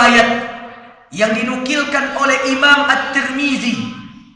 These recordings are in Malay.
riwayat yang dinukilkan oleh Imam At-Tirmizi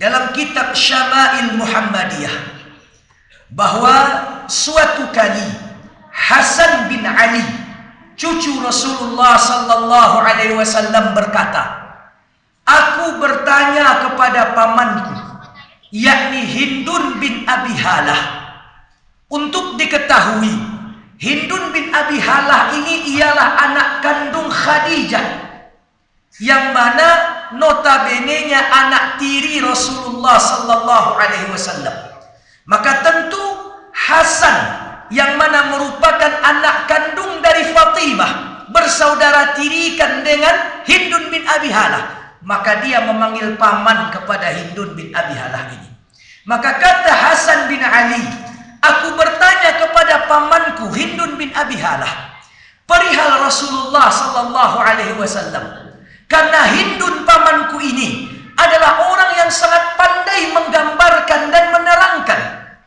dalam kitab Syama'il Muhammadiyah bahwa suatu kali Hasan bin Ali, cucu Rasulullah sallallahu alaihi wasallam berkata, "Aku bertanya kepada pamanku, yakni Hindun bin Abi Halah." Untuk diketahui, Hindun bin Abi Halah ini ialah anak kandung Khadijah, yang mana notabene-nya anak tiri Rasulullah sallallahu alaihi wasallam. Maka tentu Hasan yang mana merupakan anak kandung dari Fatimah, bersaudara tirikan dengan Hindun bin Abi Halah, maka dia memanggil paman kepada Hindun bin Abi Halah ini. Maka kata Hasan bin Ali, "Aku bertanya kepada pamanku Hindun bin Abi Halah perihal Rasulullah sallallahu alaihi wasallam, karena Hindun pamanku ini adalah orang yang sangat pandai menggambarkan dan menerangkan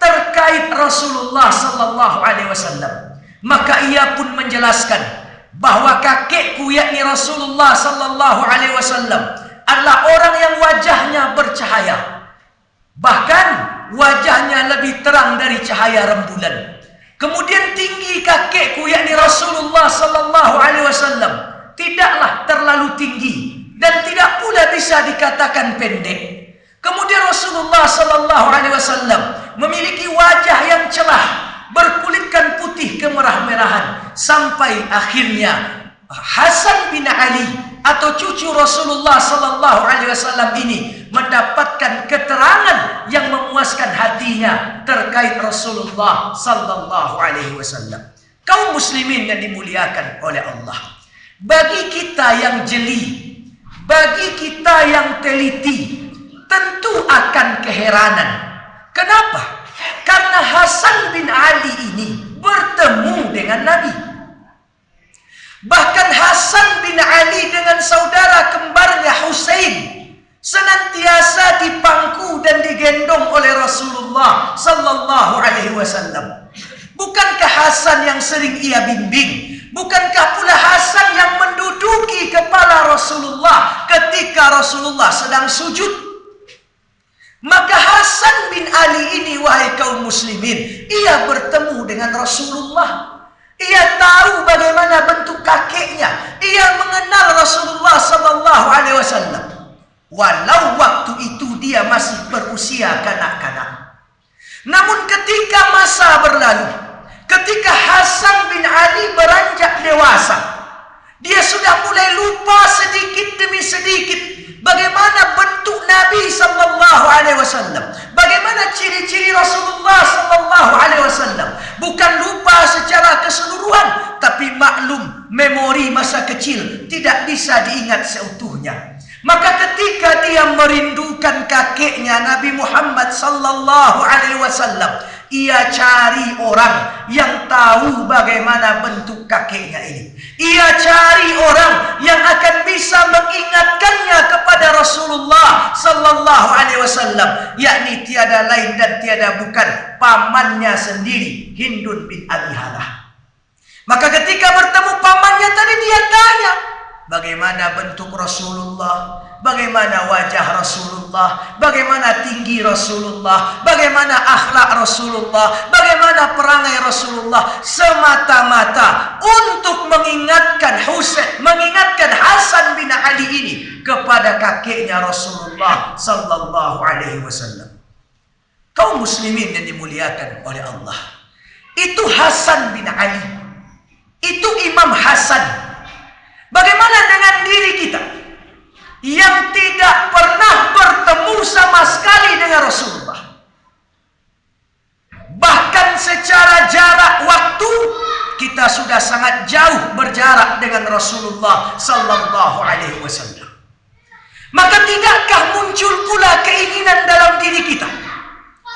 terkait Rasulullah sallallahu alaihi wasallam." Maka ia pun menjelaskan bahwa kakekku yakni Rasulullah sallallahu alaihi wasallam adalah orang yang wajahnya bercahaya, bahkan wajahnya lebih terang dari cahaya rembulan. Kemudian tinggi kakekku yakni Rasulullah sallallahu alaihi wasallam tidaklah terlalu tinggi dan tidak pula bisa dikatakan pendek. Kemudian Rasulullah sallallahu alaihi wasallam memiliki wajah yang celah, berkulitkan putih kemerah-merahan, sampai akhirnya Hasan bin Ali atau cucu Rasulullah sallallahu alaihi wasallam ini mendapatkan keterangan yang memuaskan hatinya terkait Rasulullah sallallahu alaihi wasallam. Kaum muslimin yang dimuliakan oleh Allah, bagi kita yang jeli, bagi kita yang teliti, tentu akan keheranan. Kenapa? Karena Hasan bin Ali ini bertemu dengan Nabi. Bahkan Hasan bin Ali dengan saudara kembarnya Husain senantiasa dipangku dan digendong oleh Rasulullah sallallahu alaihi wasallam. Bukankah Hasan yang sering ia bimbing? Bukankah pula Hasan yang menduduki kepala Rasulullah ketika Rasulullah sedang sujud? Maka Hasan bin Ali ini, wahai kaum muslimin, ia bertemu dengan Rasulullah. Ia tahu bagaimana bentuk kakeknya. Ia mengenal Rasulullah sallallahu alaihi wasallam. Walau waktu itu dia masih berusia kanak-kanak. Namun ketika masa berlalu, ketika Hasan bin Ali beranjak dewasa, dia sudah mulai lupa sedikit demi sedikit bagaimana bentuk Nabi sallallahu alaihi wasallam, bagaimana ciri-ciri Rasulullah sallallahu alaihi wasallam. Bukan lupa secara keseluruhan, tapi maklum memori masa kecil tidak bisa diingat seutuhnya. Maka ketika dia merindukan kakeknya Nabi Muhammad sallallahu alaihi wasallam, ia cari orang yang tahu bagaimana bentuk kakeknya ini. Ia cari orang yang akan bisa mengingatkannya kepada Rasulullah sallallahu alaihi wasallam, yakni tiada lain dan tiada bukan pamannya sendiri, Hindun bin Abi Halah. Maka ketika bertemu pamannya tadi, dia tanya, bagaimana bentuk Rasulullah, bagaimana wajah Rasulullah, bagaimana tinggi Rasulullah, bagaimana akhlak Rasulullah, bagaimana perangai Rasulullah, semata-mata untuk mengingatkan Hasan bin Ali ini kepada kakeknya Rasulullah sallallahu alaihi wasallam. Kaum muslimin yang dimuliakan oleh Allah, itu Hasan bin Ali, itu Imam Hasan. Bagaimana dengan diri kita yang tidak pernah bertemu sama sekali dengan Rasulullah? Bahkan secara jarak waktu kita sudah sangat jauh berjarak dengan Rasulullah sallallahu alaihi wasallam. Maka tidakkah muncul pula keinginan dalam diri kita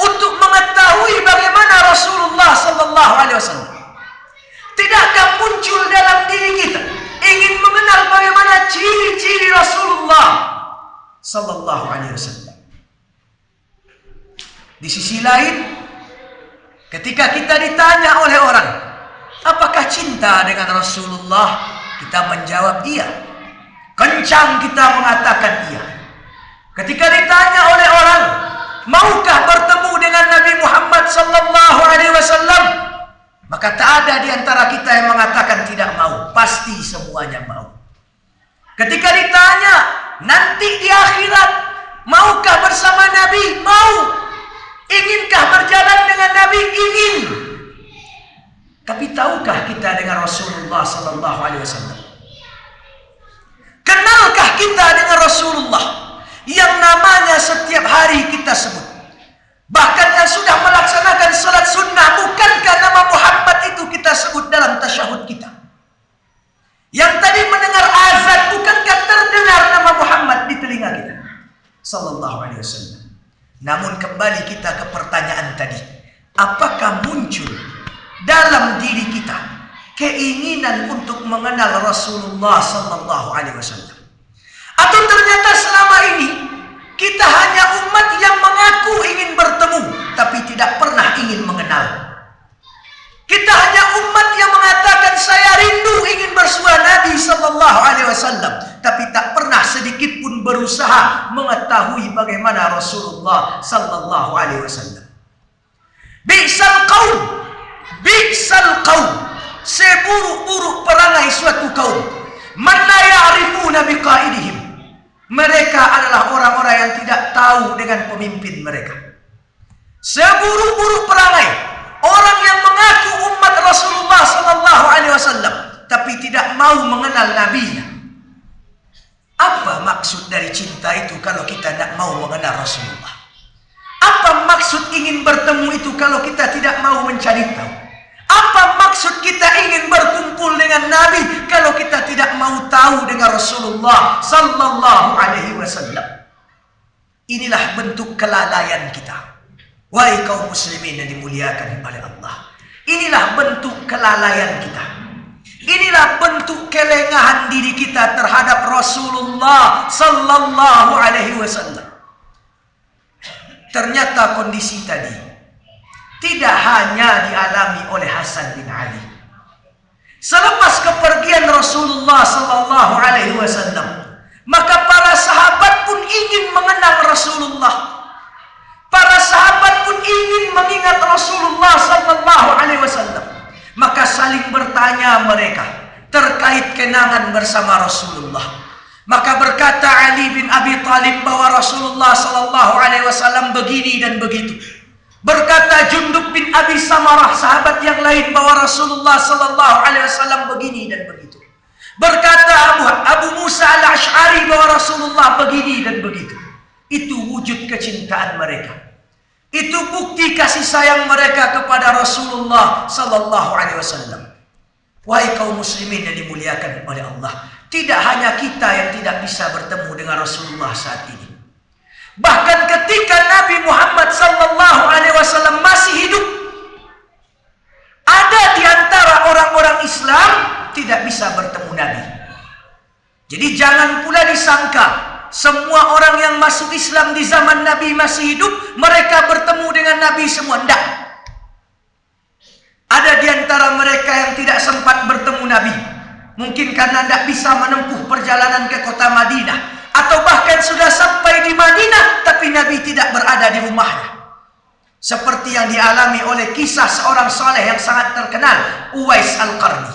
untuk mengetahui bagaimana Rasulullah sallallahu alaihi wasallam? Tidakkah muncul dalam diri kita ingin mengenal bagaimana ciri-ciri Rasulullah sallallahu alaihi wasallam? Di sisi lain, ketika kita ditanya oleh orang, apakah cinta dengan Rasulullah? Kita menjawab iya. Kencang kita mengatakan iya. Ketika ditanya oleh orang, maukah bertemu dengan Nabi Muhammad sallallahu alaihi wasallam? Maka tak ada di antara kita yang mengatakan tidak mau. Pasti semuanya mau. Ketika ditanya, nanti di akhirat, maukah bersama Nabi? Mau. Iginkah berjalan dengan Nabi? Ingin. Tapi tahukah kita dengan Rasulullah sallallahu alaihi wasallam? Kenalkah kita dengan Rasulullah yang namanya setiap hari kita sebut? Bahkan yang sudah melaksanakan salat sunnah, bukankah nama Muhammad itu kita sebut dalam tasyahud kita? Yang tadi mendengar azan, bukankah terdengar nama Muhammad di telinga kita? Sallallahu alaihi wasallam. Namun kembali kita ke pertanyaan tadi, apakah muncul dalam diri kita keinginan untuk mengenal Rasulullah sallallahu alaihi wasallam? Atau ternyata selama ini kita hanya umat yang mengaku ingin bertemu tapi tidak pernah ingin mengenal. Kita hanya umat yang mengatakan saya rindu ingin bersua Nabi sallallahu alaihi wasallam tapi tak pernah sedikit pun berusaha mengetahui bagaimana Rasulullah sallallahu alaihi wasallam. Bi'sal qaum, seburuk-buruk perangai suatu kaum. Man la ya'rifuna biqaidihim. Mereka adalah orang-orang yang tidak tahu dengan pemimpin mereka. Seburuk-buruk perangai orang yang mengaku umat Rasulullah sallallahu alaihi wasallam tapi tidak mau mengenal nabinya. Apa maksud dari cinta itu kalau kita tidak mau mengenal Rasulullah? Apa maksud ingin bertemu itu kalau kita tidak mau mencari tahu? Apa maksud kita ingin berkumpul dengan Nabi kalau kita tidak mau tahu dengan Rasulullah sallallahu alaihi wasallam? Inilah bentuk kelalaian kita. Wahai kaum muslimin yang dimuliakan oleh Allah. Inilah bentuk kelalaian kita. Inilah bentuk kelengahan diri kita terhadap Rasulullah sallallahu alaihi wasallam. Ternyata kondisi tadi tidak hanya dialami oleh Hasan bin Ali. Selepas kepergian Rasulullah sallallahu alaihi wasallam, maka para sahabat pun ingin mengenal Rasulullah. Para sahabat pun ingin mengingat Rasulullah sallallahu alaihi wasallam. Maka saling bertanya mereka terkait kenangan bersama Rasulullah. Maka berkata Ali bin Abi Thalib bahwa Rasulullah sallallahu alaihi wasallam begini dan begitu. Berkata Jundub bin Abi Samarah, sahabat yang lain, bahwa Rasulullah sallallahu alaihi wasallam begini dan begitu. Berkata Abu Musa al-Ash'ari bahwa Rasulullah begini dan begitu. Itu wujud kecintaan mereka. Itu bukti kasih sayang mereka kepada Rasulullah sallallahu alaihi wasallam. Wahai kaum muslimin yang dimuliakan oleh Allah, tidak hanya kita yang tidak bisa bertemu dengan Rasulullah saat ini. Bahkan ketika Nabi Muhammad sallallahu alaihi wasallam masih hidup, ada di antara orang-orang Islam tidak bisa bertemu Nabi. Jadi jangan pula disangka semua orang yang masuk Islam di zaman Nabi masih hidup, mereka bertemu dengan Nabi semua. Tidak. Ada di antara mereka yang tidak sempat bertemu Nabi. Mungkin karena tidak bisa menempuh perjalanan ke kota Madinah. Atau bahkan sudah sampai di Madinah, tapi Nabi tidak berada di rumahnya. Seperti yang dialami oleh kisah seorang saleh yang sangat terkenal, Uwais Al-Qarni.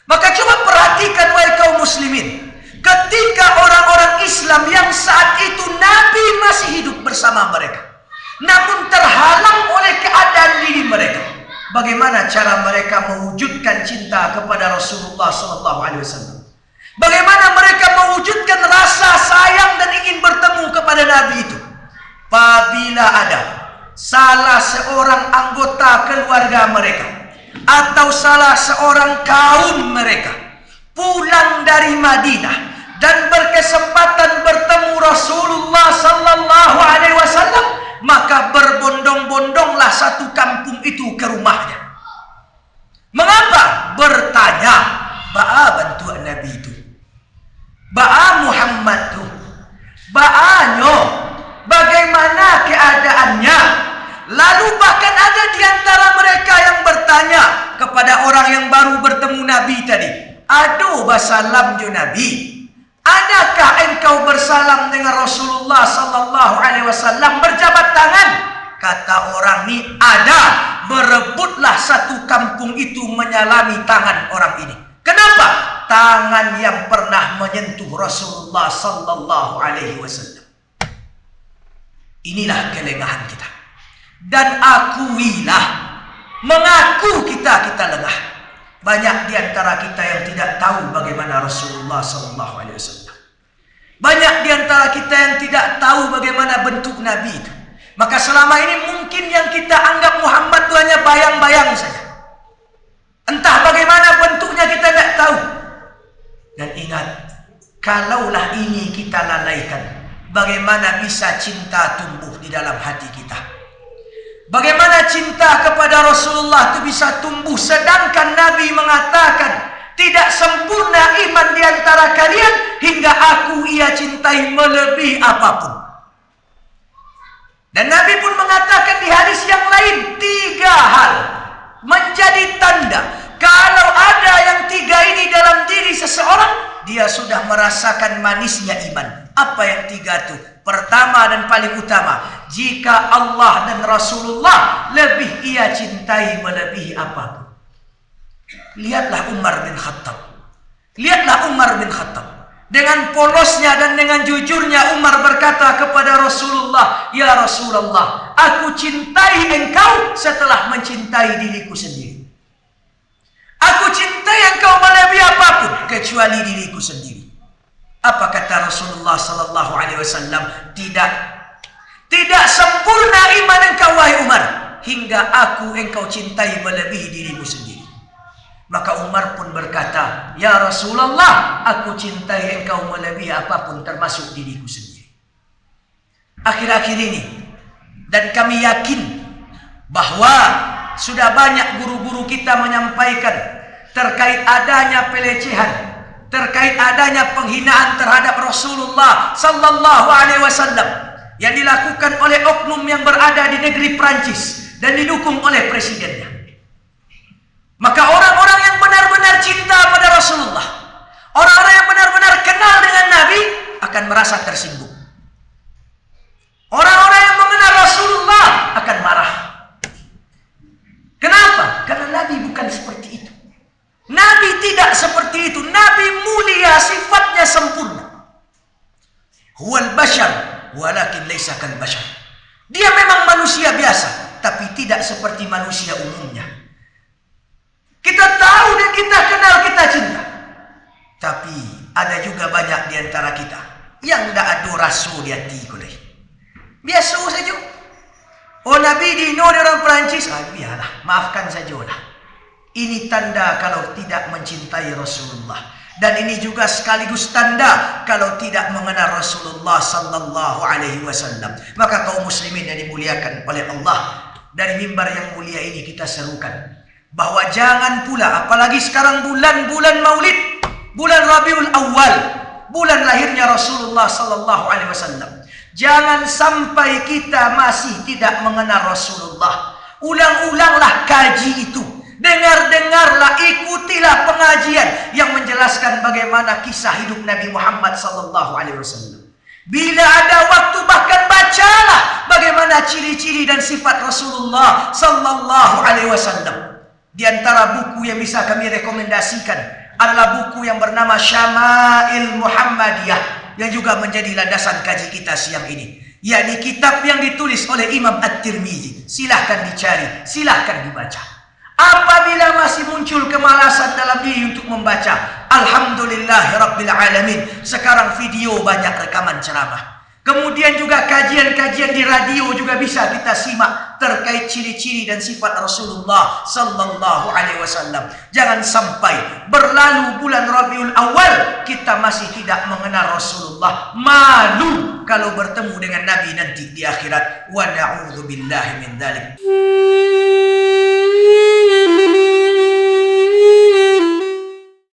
Maka coba perhatikan wahai kaum muslimin. Ketika orang-orang Islam yang saat itu Nabi masih hidup bersama mereka, namun terhalang oleh keadaan diri mereka, bagaimana cara mereka mewujudkan cinta kepada Rasulullah SAW? Bagaimana mereka mewujudkan rasa sayang dan ingin bertemu kepada Nabi itu? Apabila ada salah seorang anggota keluarga mereka atau salah seorang kaum mereka pulang dari Madinah dan berkesempatan bertemu Rasulullah sallallahu alaihi wasallam, maka berbondong-bondonglah satu kampung itu ke rumahnya. Mengapa? Bertanya, ba'a bantu Nabi itu, ba'a Muhammad tuh, ba'anyo, bagaimana keadaannya? Lalu bahkan ada di antara mereka yang bertanya kepada orang yang baru bertemu Nabi tadi, aduh wasalam ju Nabi. Adakah engkau bersalam dengan Rasulullah sallallahu alaihi wasallam berjabat tangan? Kata orang ini, ada. Berebutlah satu kampung itu menyalami tangan orang ini. Kenapa? Tangan yang pernah menyentuh Rasulullah sallallahu alaihi wasallam. Inilah kelengahan kita. Dan akuilah, mengaku kita lengah. Banyak di antara kita yang tidak tahu bagaimana Rasulullah sallallahu alaihi wasallam. Banyak di antara kita yang tidak tahu bagaimana bentuk Nabi itu. Maka selama ini mungkin yang kita anggap Muhammad itu hanya bayang-bayang saja. Entah bagaimana bentuknya kita tidak tahu. Dan ingat, kalaulah ini kita lalaikan, bagaimana bisa cinta tumbuh di dalam hati kita? Bagaimana cinta kepada Rasulullah itu bisa tumbuh sedangkan Nabi mengatakan tidak sempurna iman di antara kalian hingga aku ia cintai melebihi apapun. Dan Nabi pun mengatakan di hadis yang lain 3 hal menjadi tanda kalau ada yang 3 ini dalam diri seseorang, dia sudah merasakan manisnya iman. Apa yang 3 itu? Pertama dan paling utama, jika Allah dan Rasulullah lebih ia cintai melebihi apapun. Lihatlah Umar bin Khattab. Lihatlah Umar bin Khattab. Dengan polosnya dan dengan jujurnya Umar berkata kepada Rasulullah, "Ya Rasulullah, aku cintai engkau setelah mencintai diriku sendiri. Aku cintai engkau melebihi apapun kecuali diriku sendiri." Apa kata Rasulullah sallallahu alaihi wasallam? Tidak sempurna iman engkau wahai Umar hingga aku engkau cintai melebihi dirimu sendiri. Maka Umar pun berkata, "Ya Rasulullah, aku cintai engkau melebihi apapun termasuk diriku sendiri." Akhir-akhir ini, dan kami yakin bahwa sudah banyak guru-guru kita menyampaikan terkait adanya pelecehan, terkait adanya penghinaan terhadap Rasulullah sallallahu alaihi wasallam yang dilakukan oleh oknum yang berada di negeri Prancis dan didukung oleh presidennya. Maka orang-orang yang benar-benar cinta pada Rasulullah, orang-orang yang benar-benar kenal dengan Nabi akan merasa tersinggung. Orang-orang yang mengenal Rasulullah akan marah. Kenapa? Karena Nabi bukan seperti itu. Nabi tidak seperti itu. Nabi mulia, sifatnya sempurna. Huwal bashar walakin laisa kal bashar. Dia memang manusia biasa, tapi tidak seperti manusia umumnya. Kita tahu dan kita kenal, kita cinta. Tapi ada juga banyak di antara kita yang tidak ada rasul di hati kulai. Biasa saja. Oh Nabi dino orang Perancis, biarlah, maafkan sajalah. Ini tanda kalau tidak mencintai Rasulullah. Dan ini juga sekaligus tanda kalau tidak mengenal Rasulullah sallallahu alaihi wasallam. Maka kaum muslimin yang dimuliakan oleh Allah, dari mimbar yang mulia ini kita serukan bahwa jangan pula, apalagi sekarang bulan-bulan Maulid, bulan Rabiul Awal, bulan lahirnya Rasulullah sallallahu alaihi wasallam. Jangan sampai kita masih tidak mengenal Rasulullah. Ulang-ulanglah kaji itu. Dengar-dengarlah, ikutilah pengajian yang menjelaskan bagaimana kisah hidup Nabi Muhammad sallallahu alaihi wasallam. Bila ada waktu bahkan bacalah bagaimana ciri-ciri dan sifat Rasulullah sallallahu alaihi wasallam. Di antara buku yang bisa kami rekomendasikan adalah buku yang bernama Syama'il Muhammadiyah yang juga menjadi landasan kaji kita siang ini, yakni kitab yang ditulis oleh Imam At-Tirmizi. Silahkan dicari, silahkan dibaca. Apabila masih muncul kemalasan dalam diri untuk membaca, alhamdulillahirabbil alamin, sekarang video banyak rekaman ceramah. Kemudian juga kajian-kajian di radio juga bisa kita simak terkait ciri-ciri dan sifat Rasulullah sallallahu alaihi wasallam. Jangan sampai berlalu bulan Rabiul Awal kita masih tidak mengenal Rasulullah. Malu kalau bertemu dengan Nabi nanti di akhirat. Wa na'udzubillahi min dzalik.